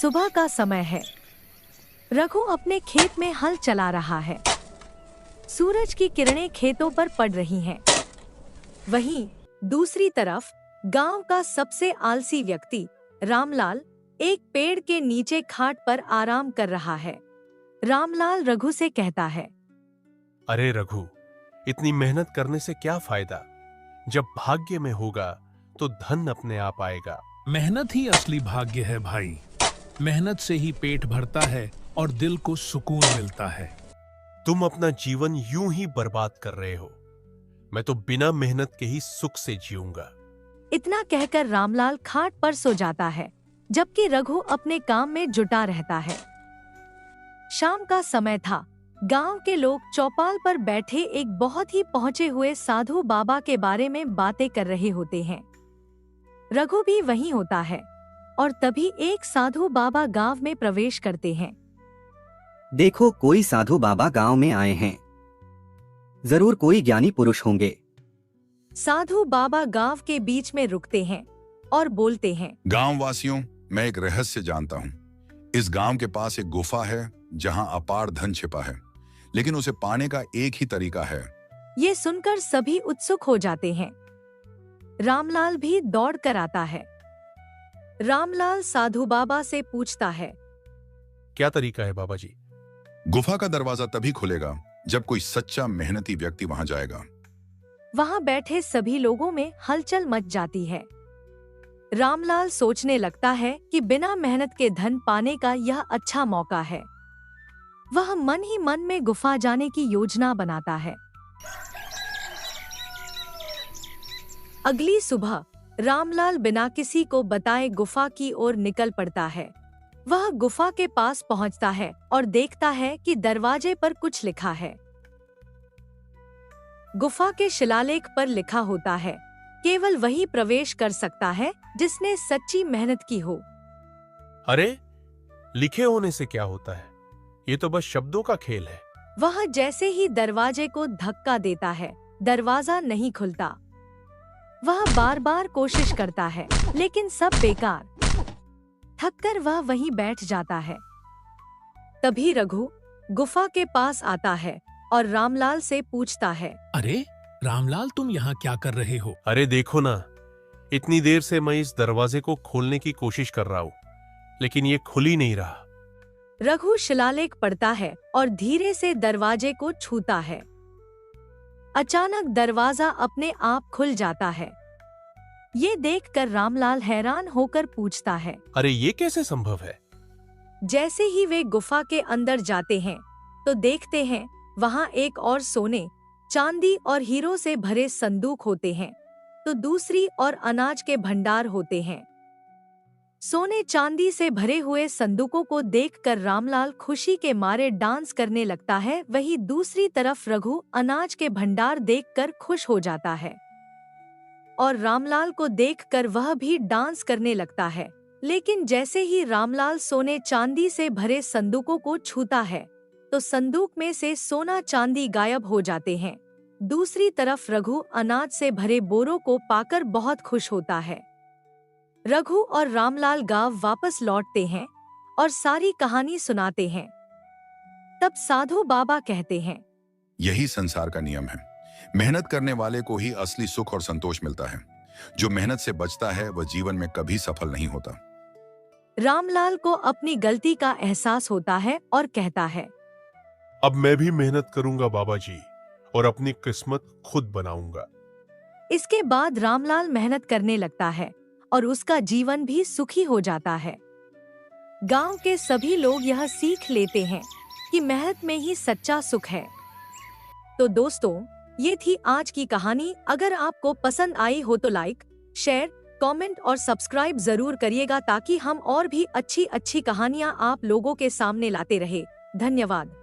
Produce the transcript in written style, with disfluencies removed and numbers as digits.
सुबह का समय है। रघु अपने खेत में हल चला रहा है। सूरज की किरणें खेतों पर पड़ रही हैं। वहीं दूसरी तरफ गांव का सबसे आलसी व्यक्ति रामलाल एक पेड़ के नीचे खाट पर आराम कर रहा है। रामलाल रघु से कहता है, अरे रघु, इतनी मेहनत करने से क्या फायदा? जब भाग्य में होगा तो धन अपने आप आएगा। मेहनत ही असली भाग्य है भाई। मेहनत से ही पेट भरता है और दिल को सुकून मिलता है। तुम अपना जीवन यूं ही बर्बाद कर रहे हो। मैं तो बिना मेहनत के ही सुख से जीऊंगा। इतना कहकर रामलाल खाट पर सो जाता है, जबकि रघु अपने काम में जुटा रहता है। शाम का समय था। गांव के लोग चौपाल पर बैठे एक बहुत ही पहुंचे हुए साधु बाबा के बारे में बातें कर रहे होते हैं। रघु भी वहीं होता है और तभी एक साधु बाबा गांव में प्रवेश करते हैं। देखो, कोई साधु बाबा गांव में आए हैं। जरूर कोई ज्ञानी पुरुष होंगे। साधु बाबा गांव के बीच में रुकते हैं और बोलते हैं, गांव वासियों, मैं एक रहस्य जानता हूँ। इस गांव के पास एक गुफा है जहां अपार धन छिपा है, लेकिन उसे पाने का एक ही तरीका है। ये सुनकर सभी उत्सुक हो जाते हैं। रामलाल भी दौड़ कर आता है। रामलाल साधु बाबा से पूछता है, क्या तरीका है बाबा जी? गुफा का दरवाजा तभी खुलेगा जब कोई सच्चा मेहनती व्यक्ति वहां जाएगा। वहां बैठे सभी लोगों में हलचल मच जाती है। रामलाल सोचने लगता है कि बिना मेहनत के धन पाने का यह अच्छा मौका है। वह मन ही मन में गुफा जाने की योजना बनाता है। अगली सुबह रामलाल बिना किसी को बताए गुफा की ओर निकल पड़ता है। वह गुफा के पास पहुंचता है और देखता है कि दरवाजे पर कुछ लिखा है। गुफा के शिलालेख पर लिखा होता है, केवल वही प्रवेश कर सकता है जिसने सच्ची मेहनत की हो। अरे, लिखे होने से क्या होता है? ये तो बस शब्दों का खेल है। वह जैसे ही दरवाजे को धक्का देता है, दरवाजा नहीं खुलता। वह बार बार कोशिश करता है, लेकिन सब बेकार। थककर वह वहीं बैठ जाता है। तभी रघु गुफा के पास आता है और रामलाल से पूछता है, अरे रामलाल, तुम यहाँ क्या कर रहे हो? अरे देखो ना, इतनी देर से मैं इस दरवाजे को खोलने की कोशिश कर रहा हूँ, लेकिन ये खुल ही नहीं रहा। रघु शिलालेख पढ़ता है और धीरे से दरवाजे को छूता है। अचानक दरवाजा अपने आप खुल जाता है। ये देखकर रामलाल हैरान होकर पूछता है, अरे ये कैसे संभव है? जैसे ही वे गुफा के अंदर जाते हैं तो देखते हैं वहां एक और सोने, चांदी और हीरो से भरे संदूक होते हैं, तो दूसरी और अनाज के भंडार होते हैं। सोने चांदी से भरे हुए संदूकों को देखकर रामलाल खुशी के मारे डांस करने लगता है। वहीं दूसरी तरफ रघु अनाज के भंडार देखकर खुश हो जाता है और रामलाल को देखकर वह भी डांस करने लगता है। लेकिन जैसे ही रामलाल सोने चांदी से भरे संदूकों को छूता है तो संदूक में से सोना चांदी गायब हो जाते हैं। दूसरी तरफ रघु अनाज से भरे बोरों को पाकर बहुत खुश होता है। रघु और रामलाल गांव वापस लौटते हैं और सारी कहानी सुनाते हैं। तब साधु बाबा कहते हैं, यही संसार का नियम है। मेहनत करने वाले को ही असली सुख और संतोष मिलता है। जो मेहनत से बचता है वह जीवन में कभी सफल नहीं होता। रामलाल को अपनी गलती का एहसास होता है और कहता है, अब मैं भी मेहनत करूंगा बाबा जी, और अपनी किस्मत खुद बनाऊंगा। इसके बाद रामलाल मेहनत करने लगता है और उसका जीवन भी सुखी हो जाता है। गांव के सभी लोग यह सीख लेते हैं कि मेहनत में ही सच्चा सुख है। तो दोस्तों, ये थी आज की कहानी। अगर आपको पसंद आई हो तो लाइक, शेयर, कमेंट और सब्सक्राइब जरूर करिएगा, ताकि हम और भी अच्छी अच्छी कहानियां आप लोगों के सामने लाते रहे। धन्यवाद।